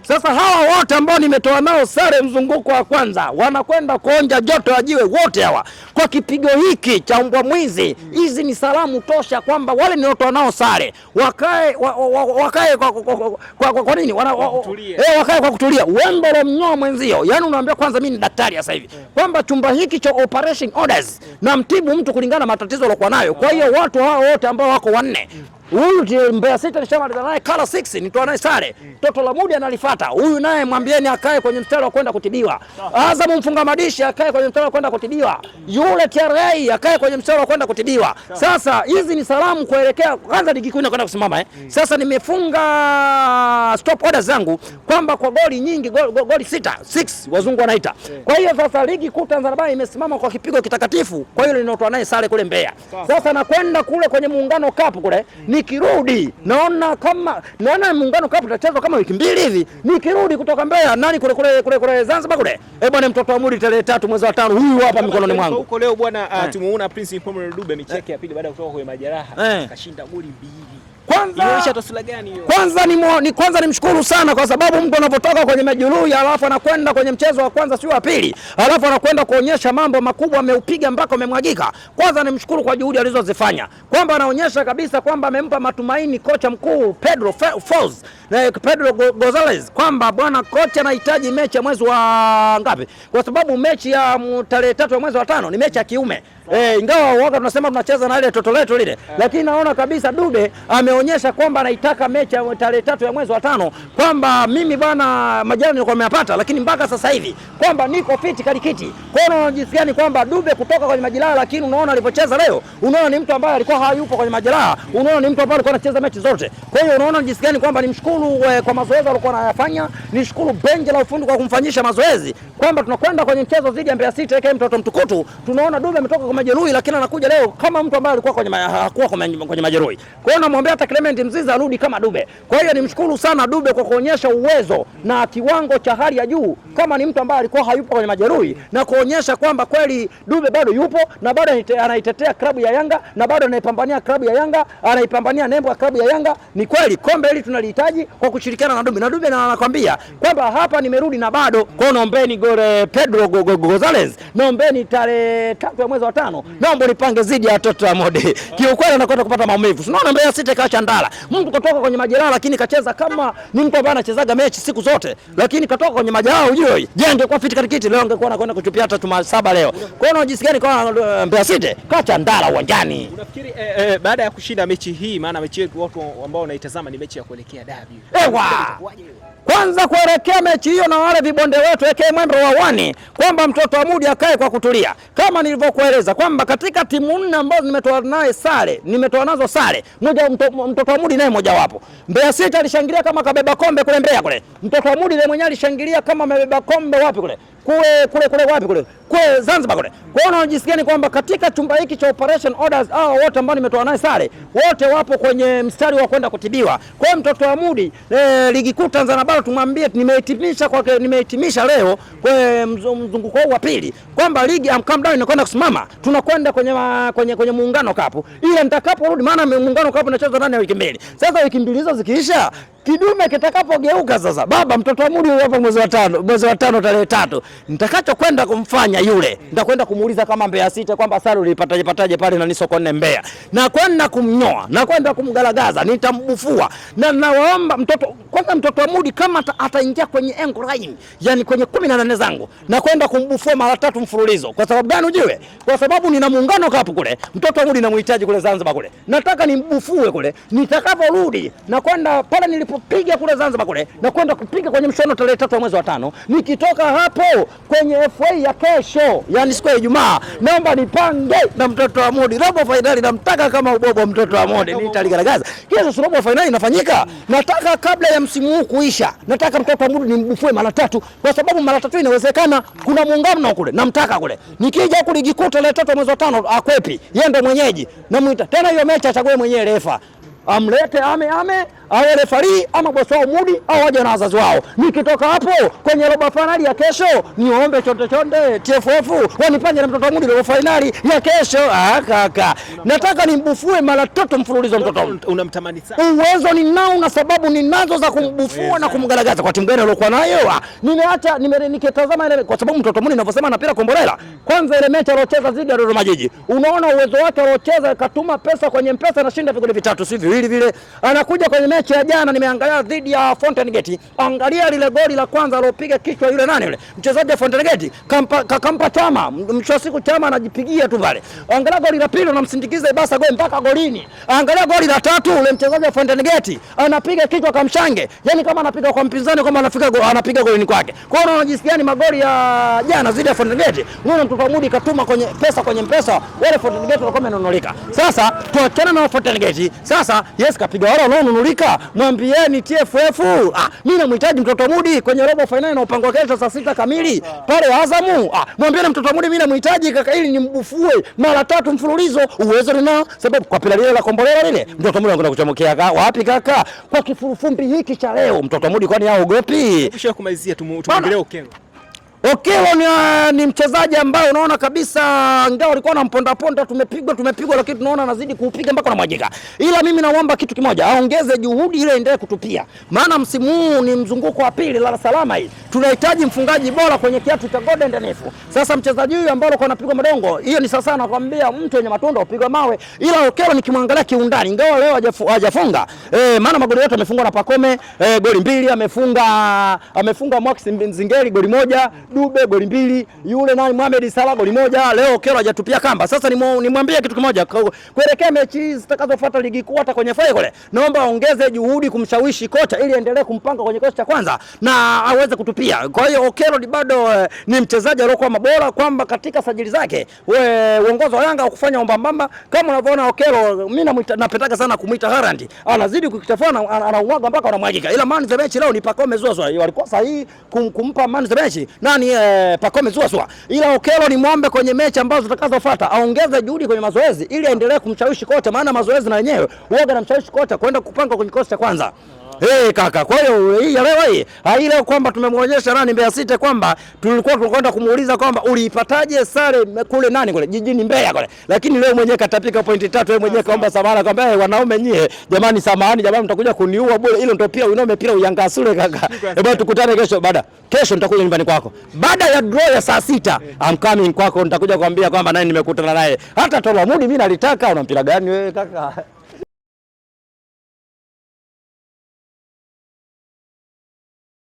Sasa hawa wote ambao nimetoa nao sare mzunguko wa kwanza wanakwenda kuonja joto ya jiwe wote hawa kwa kipigo hiki cha mbwa mwizi. Hizi ni salamu tosha kwamba wale niliotoa nao sare wakae kwa nini wakae kwa kutulia. Wembe la mnyoa mwenzio, yani unaambia kwanza mimi ni daktari sasa hivi kwamba chumba hiki cha operation orders na mtibu mtu kulingana na matatizo aliyokuwa nayo. Kwa hiyo watu hao wote ambao wako wanne, huyu Mbeya City nishamaliza naye kala 6 nitoa naye sare. Toto la Mudi analifuata. Huyu naye mwambieni akae kwenye mstari wa kwenda kutibiwa. Azam mfunga madishi akae kwenye mstari wa kwenda kutibiwa. Yule TRA akae kwenye mstari wa kwenda kutibiwa. Sasa hizi ni salamu kuelekea kwanza ligi kuu inakwenda kusimama Sasa nimefunga stop orders zangu kwamba kwa goli nyingi goli 6 wazungu wanaita. Kwa hiyo sasa ligi kuu Tanzania Bara imesimama kwa kipigo kitakatifu. Kwa hiyo ninotoa naye sare kule Mbeya. Sasa nakwenda kule kwenye Muungano Cup kule. Nikirudi naona Muungano Cup itachezwa kama wiki 2 hivi. Nikirudi kutoka Mbeya nani kule Zanzibar kule. Bwana mtoto wa Mudi tarehe 3 mwezi wa 5 huyu hapa mikononi mwangu. Huko leo bwana tumeona Prince Emmanuel Dube micheke ya pili baada ya kutoka kwenye majeraha akashinda goli 2. Inaonyesha taswira gani hiyo? Kwanza nimshukuru sana kwa sababu mtu anapotoka kwenye majeruhi alafu anakwenda kwenye mchezo wa kwanza sio wa pili, alafu anakwenda kuonyesha mambo makubwa, ameupiga mpaka umemwagika. Kwanza nimshukuru kwa juhudi alizozifanya, kwamba anaonyesha kabisa kwamba amempa matumaini kocha mkuu Pedro Gonzalez kwamba bwana kocha anahitaji mechi ya mwezi wa ngapi, kwa sababu mechi ya tarehe 3 ya mwezi wa 5 ni mechi ya kiume. Ingawa wakati tunasema tunacheza na ile toto letu lile, lakini naona kabisa Dube ameonyesha kwamba anaitaka mechi ya tarehe 3 ya mwezi wa 5, kwamba mimi bwana majani nilikuwa nimeyapata, lakini mpaka sasa hivi kwamba niko fit kalikiti. Kwa hiyo unajisikia ni kwamba Dube kutoka kwenye majeraha, lakini unaona alipocheza leo, unaona ni mtu ambaye alikuwa hayupo kwenye majeraha, unaona ni mtu ambaye alikuwa anacheza mechi zote. Kwa hiyo unaona unajisikia ni kwamba nimshukuru kwa mazoezi alikuwa anayafanya, nishukuru benchi la ufundi kwa kumfanyisha mazoezi, kwamba tunakwenda kwenye mchezo dhidi ya Mbeya City mtoto mtukutu. Tunaona Dube ametoka kwa majeruhi, lakini anakuja leo kama mtu ambaye alikuwa kwenye majeruhi. Kwa hiyo namwambia hata Clement Mzize arudi kama Dube. Kwa hiyo nimshukuru sana Dube kwa kuonyesha uwezo na kiwango cha hali ya juu, kama ni mtu ambaye alikuwa hayupo kwenye majeruhi, na kuonyesha kwamba kweli Dube bado yupo na bado anaitetea klabu ya Yanga na bado anaipambania klabu ya Yanga, anaipambania nembo ya klabu ya Yanga. Ni kweli kombe hili tunalihitaji kwa kushirikiana na Dube. Na Dube anakuambia kwamba hapa nimerudi na bado. Kwa hiyo naombeni Pedro Gonzalez, naombeni tarehe 3 ya mwezi wa 5 naomba nipange zidi ya watoto wa Mode. Kiukweli anakwenda kupata maumivu. Unaona Mbeya City kaacha ndala. Mtu kutoka kwenye majeraha lakini kacheza kama ni mtu ambaye anachezaga mechi siku zote. Lakini katoka kwenye majeraha ujue. Je, angekuwa fit katikiti leo angekuwa anakwenda kuchupia hata tuma 7 leo. Kwa hiyo unajisikia ni kwa Mbeya City kaacha ndala uwanjani. Unafikiri baada ya kushinda mechi hii, maana mechi yetu watu ambao wanaitazama ni mechi ya kuelekea dabi. Kwanza kuelekea mechi hiyo na wale vibonde wetu mwendo wa wani, kwamba mtoto wa Mudi akae kwa kutulia. Kama nilivyokueleza kwamba katika timu 4 ambazo nimetoa nazo sare, mtoto wa Mudi naye moja wapo. Mbeya City alishangilia kama kabeba kombe kule Mbeya kule. Mtoto wa Mudi naye mwenyewe alishangilia kama amebeba kombe wapi kule? Kule Zanzibar kule. Kwa hiyo unajisikia ni kwamba katika chumba hiki cha operation orders wote ambao nimetoa naye sare, wote wapo kwenye mstari wa kwenda kutibiwa. Kwa hiyo mtoto wa Mudi ligi kuu Tanzania Bara tumwambie nimehitimisha leo kwa mzunguko wa pili kwamba ligi amkamdao inakwenda kusimama, tunakwenda kwenye Muungano Cup. Ile nitakaporudi, maana Muungano Cup inachezwa ndani ya wiki 2. Sasa wiki 2 hizo zikiisha, kidume kitakapogeuka sasa, baba mtoto wa Mudi hapa mwezi wa 5 tarehe 3, nitakachokwenda kumfanya yule, nitakwenda kumuuliza kama Mbeya City kwamba sare ulipataje pale na ni soko 4 Mbeya, na kwenda kumnyoa na kwenda kumgalagaza, nitambufua. Na naomba mtoto wa Mudi kama ataingia kwenye engo line, yani kwenye 18 zangu, na kwenda kumbufua mara 3 mfululizo. Kwa sababu gani ujue? Kwa sababu nina Muungano Cup kule, mtoto wa Mudi namhitaji kule Zanzibar kule, nataka nimbufue kule. Nitakaporudi na kwenda pale nilipopiga kule Zanzibar kule, na kwenda kupiga kwenye mshono tarehe 3 ya mwezi wa 5. Nikitoka hapo kwenye FA ya kesho, yani siku ya Ijumaa, naomba nipange na mtoto wa Mudi robo finali. Namtaka kama ubobo mtoto wa Mudi, nitaligaragaza kesho. Robo finali inafanyika, nataka kabla ya msimu huu kuisha, nataka mtoto wa Mudi nimbufue mara 3, kwa sababu mara 3 inawezekana. Kuna Muungano kule, namtaka kule. Nikija huko ligi kuu tarehe 3 mwezi wa 5 akwepi, yeye ndo mwenyeji, namuita tena hiyo mechi achague mwenyewe refa. amlete ame au refari ama bosi wao Mudi au waje na wazazi wao. Nikitoka hapo kwenye robo finali ya kesho niombe chonde TFF wanipange na mtoto wa Mudi robo finali ya kesho. Kaka, nataka nimbufue mara 3 mfululizo mtoto. Unamtamani sana. Uwezo ninao na sababu ninazo za kumbufua na kumgaragaza kwa timu gani aliyokuwa nayo. Nimeacha nikitazama ile kwa sababu mtoto Mudi ninavyosema anapiga kombolela. Kwanza ile mechi aliyocheza dhidi ya Dodoma Jiji. Unaona uwezo wake aliocheza, katuma pesa kwenye mpesa na shinda vigoli 3 si viwili vile. Anakuja kwenye mechi ya jana nimeangalia dhidi ya Fountain Gate. Angalia lile goli la kwanza alopiga kichwa yule nani yule mchezaji wa Fountain Gate, kampa Chama, mwisho wa siku Chama anajipigia tu pale. Angalia goli la pili anamsindikiza Ibasa goli mpaka golini. Angalia goli la tatu ule mchezaji wa Fountain Gate anapiga kichwa kamshange. Yaani kama anapiga kwa mpinzani kama anapiga golini kwake. Kwa hiyo unajisikia ni magoli ya jana dhidi ya Fountain Gate. Unaona mtoto wa Mudi katuma kwenye mpesa wale Fountain Gate walikuwa wamenunulika. Sasa tuachane na Fountain Gate. Sasa yes kapiga wale wanaonunulika. Mwambieni TFF, mimi namhitaji mtoto Mudi kwenye robo finali na upangwa kesho saa 6 kamili pale Azamu. Mwambieni mtoto Mudi mimi namhitaji kaka, ili nimbufue mara 3 mfululizo. Uwezo ninao sababu kwa pila lile la kombolela lile mtoto Mudi anakwenda kuchomokea wapi kaka? Kwa kifurufumbi hiki cha leo mtoto Mudi kwani haogopi? Kisha kumalizia tumwongelee Okello. Okello ni mchezaji ambaye unaona kabisa ngao alikuwa anamponda tumepigwa lakini tunaona anazidi kuupiga mpaka anamwajika. Ila mimi naomba kitu kimoja, aongeze juhudi ile endelee kutupia. Maana msimu huu ni mzunguko wa pili la salama hii. Tunahitaji mfungaji bora kwenye kiatu cha Golden Denifu. Sasa mchezaji huyu ambaye alikuwa anapigwa madongo, hiyo ni sasa nakwambia mtu wenye matunda upigwa mawe. Ila Okello nikimwangalia kiundani ngao leo hajafunga. Maana magoli yote amefungwa na Pacome, goli 2 amefunga Max Nzingeli goli 1. Dube goli 2, yule nani Mohamed Salah goli 1. Leo Okello hajatupia kamba. Sasa nimwambie kitu kimoja kuelekea mechi zitakazofuata ligi kuu hata kwenye fainali. Naomba aongeze juhudi kumshawishi kocha ili endelee kumpanga kwenye kocha cha kwanza na aweze kutupia. Kwa hiyo Okello bado ni mchezaji aliyokuwa mabora, kwamba katika sajili zake uongozi wa Yanga kufanya ombambamba kama unavyoona Okello. Mimi napendaka sana kumuita Haaland. Anazidi kukitafuna, anaumwaga mpaka anamwagika. Ila man the match leo ni Pacome Zouzoua. Walikuwa sahihi kumpa man the match. Nani Pacome Zouzoua. Ila Okello ni muombe kwenye mechi ambazo zitakazofuata aongeze juhudi kwenye mazoezi ili aendelee kumshawishi kocha, maana mazoezi na yenyewe huaga na mshawishi kocha kwenda kupanga kwenye kikosi cha kwanza. Kaka, kwa hiyo hii leo leo kwamba tumemwonyesha nani Mbeya City kwamba tulikuwa tunakwenda kumuuliza kwamba uliipataje sare kule nani kule jijini Mbeya kule, lakini leo mwenyewe katapika pointi 3. Yeye mwenyewe kaomba samahani kwamba wanaume nyie, jamani samahani jamani, mtakuja kuniua bure. Hilo ndio pia unaome pia uyangasule kaka. Hebu tukutane kesho nitakuja nyumbani kwako baada ya draw ya saa 6. I'm coming kwako, nitakuja kuambia kwamba nani nimekutana naye. Hata Tolo Mudi mimi nalitaka. Una mpira gani wewe kaka?